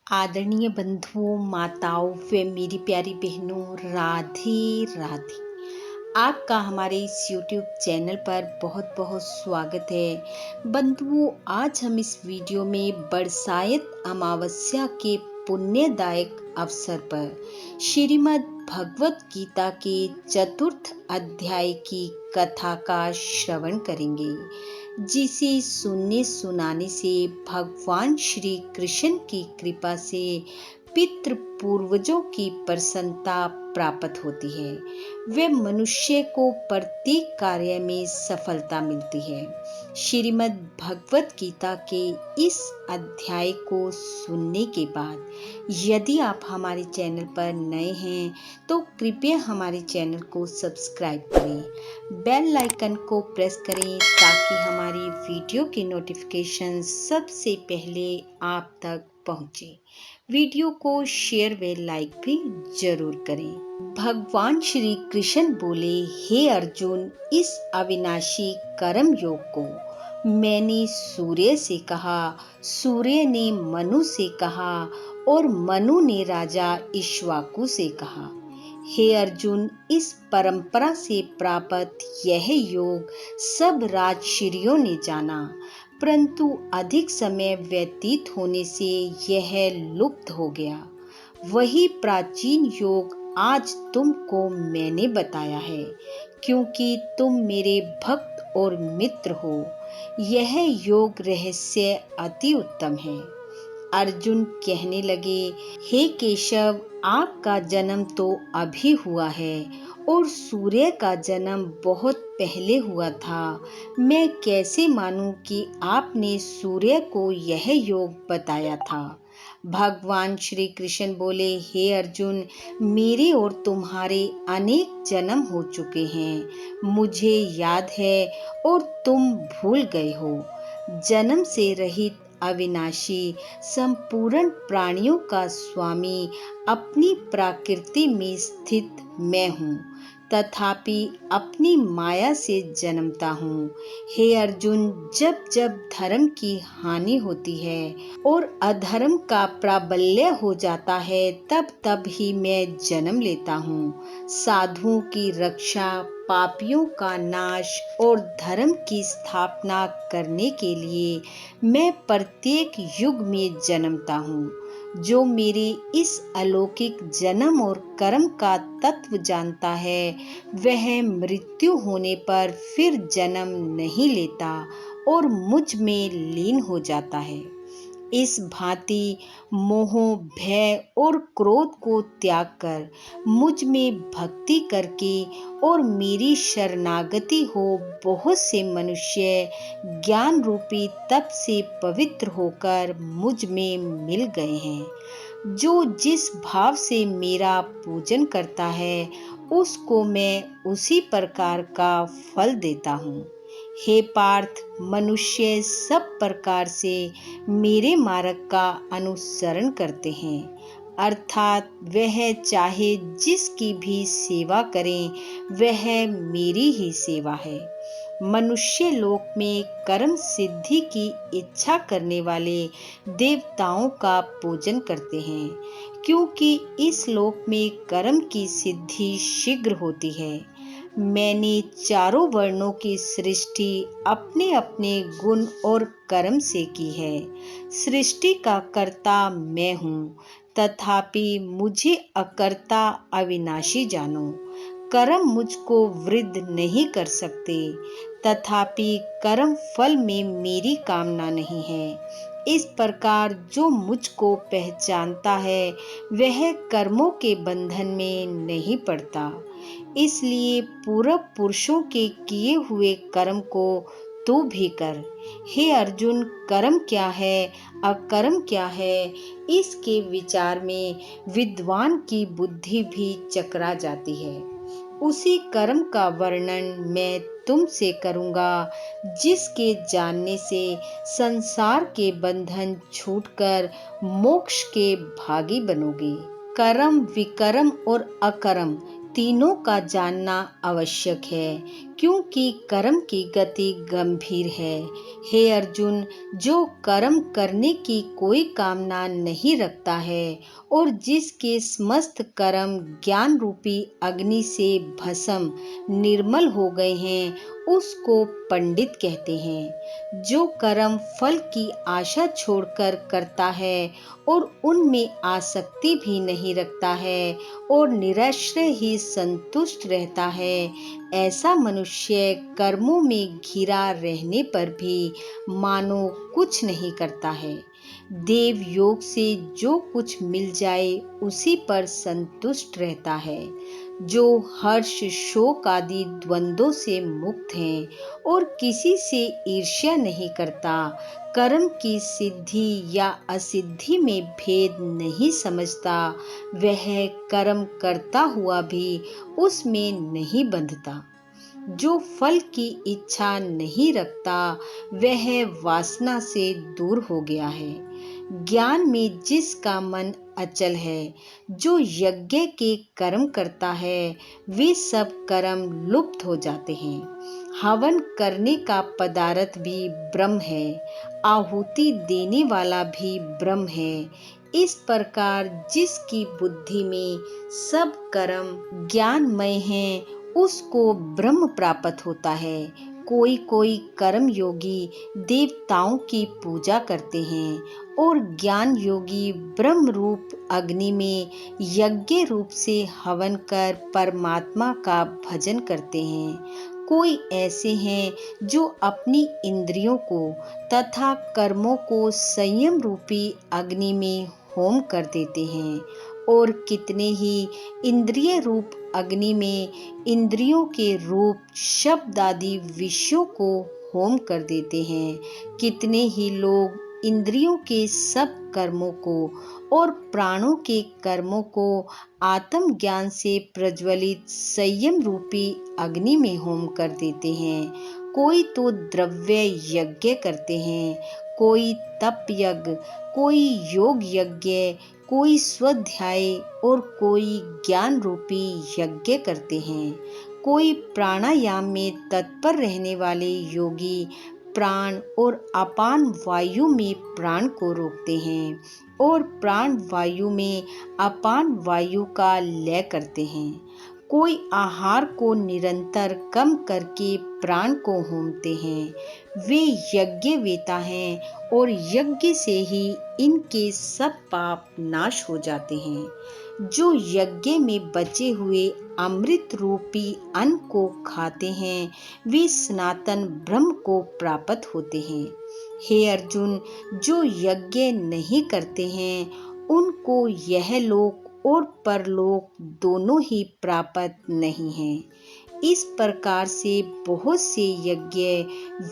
आदरणीय बंधुओं, माताओं व मेरी प्यारी बहनों, राधे राधे। आपका हमारे इस YouTube चैनल पर बहुत बहुत स्वागत है। बंधुओं, आज हम इस वीडियो में बरसाइत अमावस्या के पुण्यदायक अवसर पर श्रीमद् भगवत गीता के चतुर्थ अध्याय की कथा का श्रवण करेंगे, जिसे सुनने सुनाने से भगवान श्री कृष्ण की कृपा से पितृ पूर्वजों की प्रसन्नता प्राप्त होती है। वे मनुष्य को प्रत्येक कार्य में सफलता मिलती है। श्रीमद् भगवत गीता के इस अध्याय को सुनने के बाद यदि आप हमारे चैनल पर नए हैं तो कृपया हमारे चैनल को सब्सक्राइब करें, बेल आइकन को प्रेस करें ताकि हमारी वीडियो की नोटिफिकेशन सबसे पहले आप तक पहुंचे। वीडियो को शेयर व लाइक भी जरूर करें। भगवान श्री कृष्ण बोले, हे अर्जुन, इस अविनाशी कर्म योग को मैंने सूर्य से कहा, सूर्य ने मनु से कहा और मनु ने राजा इक्ष्वाकु से कहा। हे अर्जुन, इस परंपरा से प्राप्त यह योग सब राजर्षियों ने जाना, परंतु अधिक समय व्यतीत होने से यह लुप्त हो गया। वही प्राचीन योग आज तुमको मैंने बताया है, क्योंकि तुम मेरे भक्त और मित्र हो। यह योग रहस्य अति उत्तम है। अर्जुन कहने लगे, हे केशव, आपका जन्म तो अभी हुआ है और सूर्य का जन्म बहुत पहले हुआ था। मैं कैसे मानूं कि आपने सूर्य को यह योग बताया था। भगवान श्री कृष्ण बोले, हे अर्जुन, मेरे और तुम्हारे अनेक जन्म हो चुके हैं, मुझे याद है और तुम भूल गए हो। जन्म से रहित अविनाशी संपूर्ण प्राणियों का स्वामी अपनी प्रकृति में स्थित मैं हूँ, तथापि अपनी माया से जन्मता हूँ। हे अर्जुन, जब जब धर्म की हानि होती है और अधर्म का प्राबल्य हो जाता है, तब तब ही मैं जन्म लेता हूँ। साधुओं की रक्षा, पापियों का नाश और धर्म की स्थापना करने के लिए मैं प्रत्येक युग में जन्मता हूँ। जो मेरे इस अलौकिक जन्म और कर्म का तत्व जानता है, वह मृत्यु होने पर फिर जन्म नहीं लेता और मुझ में लीन हो जाता है। इस भांति मोह, भय और क्रोध को त्याग कर मुझ में भक्ति करके और मेरी शरणागति हो बहुत से मनुष्य ज्ञान रूपी तप से पवित्र होकर मुझ में मिल गए हैं। जो जिस भाव से मेरा पूजन करता है, उसको मैं उसी प्रकार का फल देता हूँ। हे पार्थ, मनुष्य सब प्रकार से मेरे मार्ग का अनुसरण करते हैं, अर्थात वह चाहे जिसकी भी सेवा करें, वह मेरी ही सेवा है। मनुष्य लोक में कर्म सिद्धि की इच्छा करने वाले देवताओं का पूजन करते हैं, क्योंकि इस लोक में कर्म की सिद्धि शीघ्र होती है। मैंने चारों वर्णों की सृष्टि अपने अपने गुण और कर्म से की है। सृष्टि का कर्ता मैं हूँ, तथापि मुझे अकर्ता अविनाशी जानो। कर्म मुझको वृद्ध नहीं कर सकते, तथापि कर्म फल में मेरी कामना नहीं है। इस प्रकार जो मुझको पहचानता है, वह कर्मों के बंधन में नहीं पड़ता। इसलिए पूर्व पुरुषों के किए हुए कर्म को तू भी कर। हे अर्जुन, कर्म क्या है, अकर्म क्या है, इसके विचार में विद्वान की बुद्धि भी चकरा जाती है। उसी कर्म का वर्णन मैं तुमसे करूंगा, जिसके जानने से संसार के बंधन छूटकर मोक्ष के भागी बनोगे। कर्म, विकर्म और अकर्म तीनों का जानना आवश्यक है, क्योंकि कर्म की गति गंभीर है। हे अर्जुन, जो कर्म करने की कोई कामना नहीं रखता है और जिसके समस्त कर्म ज्ञान रूपी अग्नि से भस्म निर्मल हो गए हैं, उसको पंडित कहते हैं। जो कर्म फल की आशा छोड़कर करता है और उनमें आसक्ति भी नहीं रखता है और निराश्रय ही संतुष्ट रहता है, ऐसा मनुष्य कर्मों में घिरा रहने पर भी मानो कुछ नहीं करता है। देव योग से जो कुछ मिल जाए उसी पर संतुष्ट रहता है। जो हर्ष शोक आदि द्वंद्वों से मुक्त हैं और किसी से ईर्ष्या नहीं करता, कर्म की सिद्धि या असिद्धि में भेद नहीं समझता, वह कर्म करता हुआ भी उसमें नहीं बंधता। जो फल की इच्छा नहीं रखता, वह वासना से दूर हो गया है। ज्ञान में जिसका मन अचल है, जो यज्ञ के कर्म करता है, वे सब कर्म लुप्त हो जाते हैं। हवन करने का पदार्थ भी ब्रह्म है, आहुति देने वाला भी ब्रह्म है। इस प्रकार जिसकी बुद्धि में सब कर्म ज्ञानमय हैं, उसको ब्रह्म प्राप्त होता है। कोई कोई कर्म योगी देवताओं की पूजा करते हैं और ज्ञान योगी ब्रह्म रूप अग्नि में यज्ञ रूप से हवन कर परमात्मा का भजन करते हैं। कोई ऐसे हैं जो अपनी इंद्रियों को तथा कर्मों को संयम रूपी अग्नि में होम कर देते हैं और कितने ही इंद्रिय रूप अग्नि में इंद्रियों के रूप शब्द आदि विषयों को होम कर देते हैं। कितने ही लोग इंद्रियों के सब कर्मों को और प्राणों के कर्मों को आत्म ज्ञान से प्रज्वलित संयम रूपी अग्नि में होम कर देते हैं। कोई तो द्रव्य यज्ञ करते हैं, कोई तप यज्ञ, कोई योग यज्ञ, कोई स्वाध्याय और कोई ज्ञान रूपी यज्ञ करते हैं। कोई प्राणायाम में तत्पर रहने वाले योगी प्राण और अपान वायु में प्राण को रोकते हैं और प्राण वायु में अपान वायु का लय करते हैं। कोई आहार को निरंतर कम करके प्राण को होमते हैं। वे यज्ञ वेता हैं और यज्ञ से ही इनके सब पाप नाश हो जाते हैं। जो यज्ञ में बचे हुए अमृत रूपी अन्न को खाते हैं, वे सनातन ब्रह्म को प्राप्त होते हैं। हे अर्जुन, जो यज्ञ नहीं करते हैं, उनको यह लोक और परलोक दोनों ही प्राप्त नहीं हैं। इस प्रकार से बहुत से यज्ञ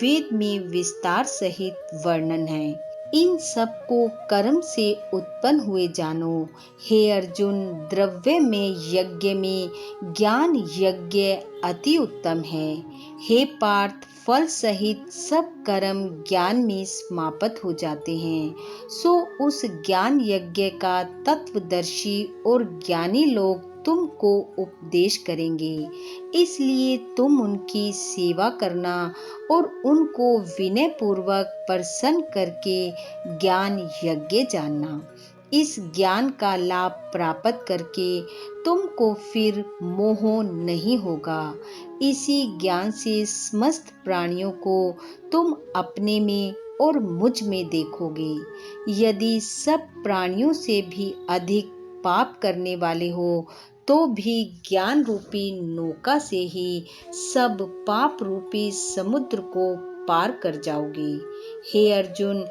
वेद में विस्तार सहित वर्णन है। इन सब को कर्म से उत्पन्न हुए जानो। हे अर्जुन, द्रव्य में यज्ञ में ज्ञान यज्ञ अति उत्तम है। हे पार्थ, फल सहित सब कर्म ज्ञान में समाप्त हो जाते हैं, सो उस ज्ञान यज्ञ का तत्वदर्शी और ज्ञानी लोग तुमको उपदेश करेंगे। इसलिए तुम उनकी सेवा करना और उनको विनय पूर्वक प्रसन्न करके ज्ञान यज्ञ जानना। इस ज्ञान का लाभ प्राप्त करके तुमको फिर मोह नहीं होगा। इसी ज्ञान से समस्त प्राणियों को तुम अपने में और मुझ में देखोगे। यदि सब प्राणियों से भी अधिक पाप करने वाले हो, तो भी ज्ञान रूपी नौका से ही सब पाप रूपी समुद्र को पार कर जाओगे। हे अर्जुन,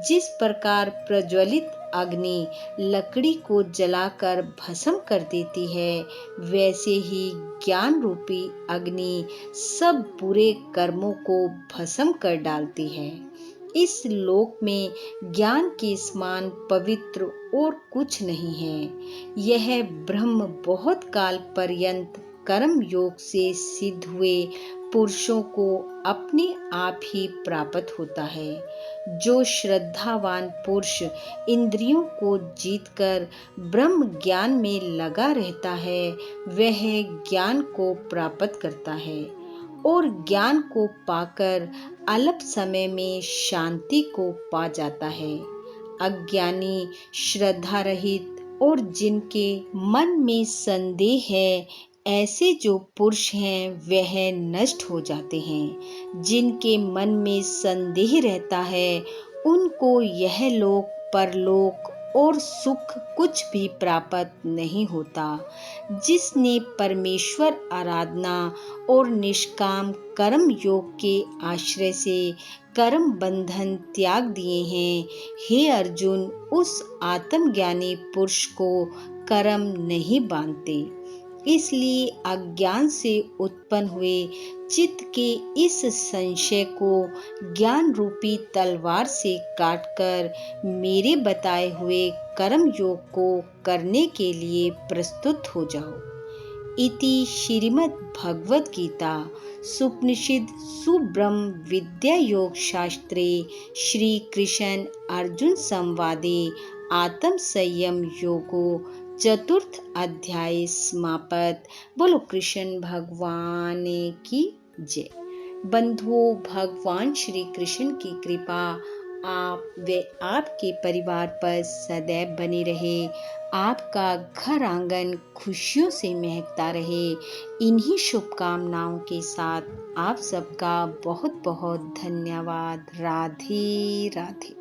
जिस प्रकार प्रज्वलित अग्नि लकड़ी को जलाकर भस्म कर देती है, वैसे ही ज्ञान रूपी अग्नि सब बुरे कर्मों को भस्म कर डालती है। इस लोक में ज्ञान के समान पवित्र और कुछ नहीं है। यह ब्रह्म बहुत काल पर्यंत कर्म योग से सिद्ध हुए पुरुषों को अपने आप ही प्राप्त होता है। जो श्रद्धावान पुरुष इंद्रियों को जीतकर ब्रह्म ज्ञान में लगा रहता है, वह ज्ञान को प्राप्त करता है और ज्ञान को पाकर अल्प समय में शांति को पा जाता है। अज्ञानी, श्रद्धा रहित और जिनके मन में संदेह है, ऐसे जो पुरुष हैं वह नष्ट हो जाते हैं। जिनके मन में संदेह रहता है, उनको यह लोक, परलोक और सुख कुछ भी प्राप्त नहीं होता। जिसने परमेश्वर आराधना और निष्काम कर्म योग के आश्रय से कर्म बंधन त्याग दिए हैं, हे अर्जुन, उस आत्मज्ञानी पुरुष को कर्म नहीं बांधते। इसलिए अज्ञान से उत्पन्न हुए चित्त के इस संशय को ज्ञान रूपी तलवार से काटकर मेरे बताए हुए कर्म योग को करने के लिए प्रस्तुत हो जाओ। इति श्रीमद् भगवद गीता सुपनिषद सुब्रह्म विद्या योग शास्त्रे श्री कृष्ण अर्जुन संवादे आत्म संयम योगो चतुर्थ अध्याय समाप्त। बोलो कृष्ण भगवान की जय। बंधुओं, भगवान श्री कृष्ण की कृपा आप व आपके परिवार पर सदैव बनी रहे। आपका घर आंगन खुशियों से महकता रहे। इन्हीं शुभकामनाओं के साथ आप सबका बहुत बहुत धन्यवाद। राधे राधे।